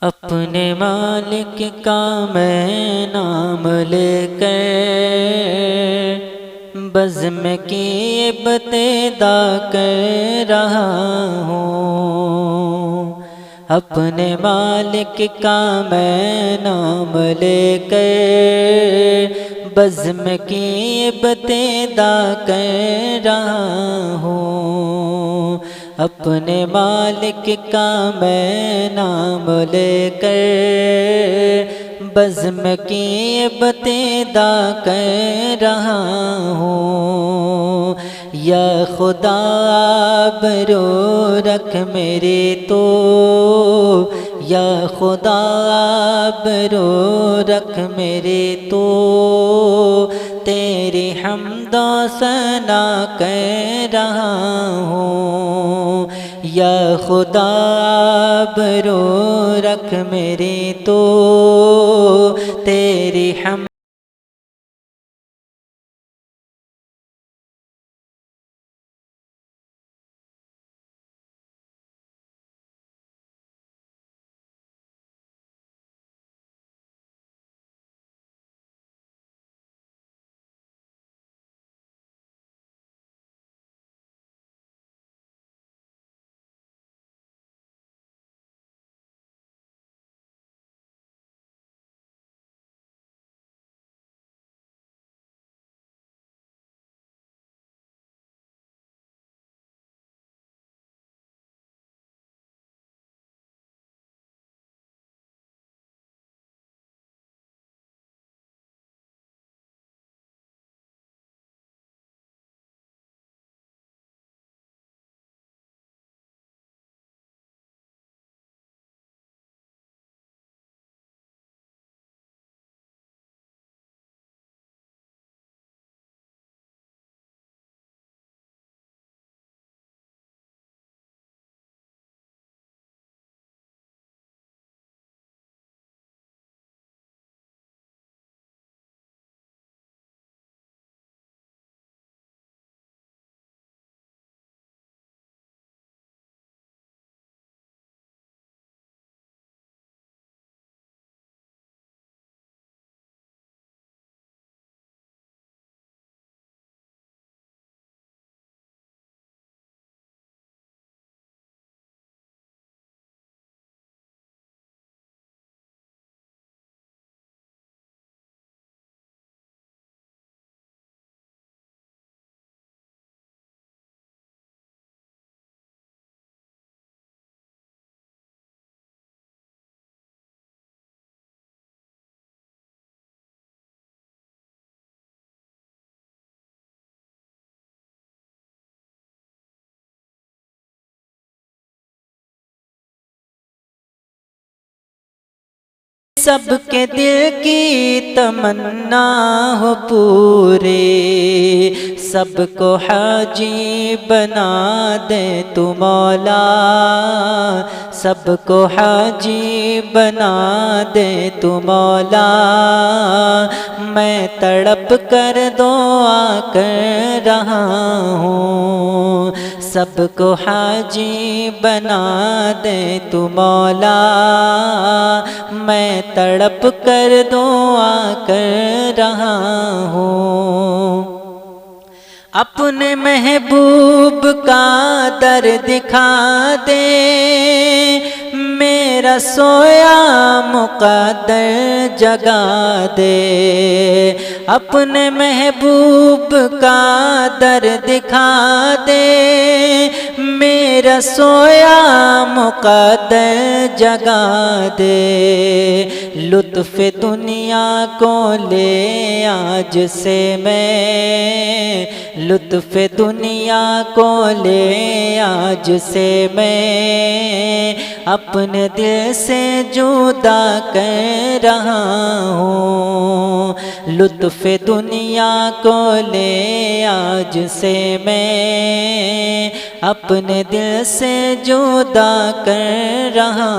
اپنے مالک کا میں نام لے کر بزم کی ابتدا کر رہا ہوں۔ اپنے مالک کا میں نام لے کر بزم کی ابتدا کر رہا ہوں۔ اپنے مالک کا میں نام لے کر بزم کی ابتدا کر رہا ہوں۔ یا خدا آبرو رکھ میری تو، یا خدا آبرو رکھ میری تو، تیری حمد و ثنا کر رہا ہوں۔ یا خدا آبرو رکھ میری تو، تیری حمد سب کے دل کی تمنا ہو پورے، سب کو حاجی بنا دے تو مولا، سب کو حاجی بنا دے تو مولا۔ میں تڑپ کر دعا کر رہا ہوں، سب کو حاجی بنا دے تو مولا۔ میں تڑپ کر دعا کر رہا ہوں۔ اپنے محبوب کا در دکھا دے، میرا سویا مقدر جگا دے۔ اپنے محبوب کا در دکھا دے، میرا سویا مقدر جگا دے۔ لطف دنیا کو لے آج سے میں، لطف دنیا کو لے آج سے میں، اپنے دل سے جدا کر رہا ہوں۔ لطف دنیا کو لے آج سے میں، اپنے دل سے جدا کر رہا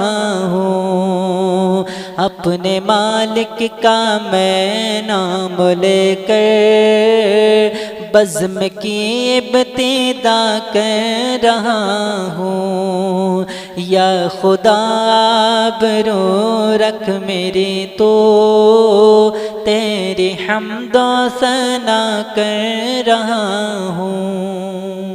ہوں۔ اپنے مالک کا میں نام لے کر بزم کی ابتدا کر رہا ہوں، یا خدا آبرو رکھ میری تو تیری حمد و ثنا کر رہا ہوں۔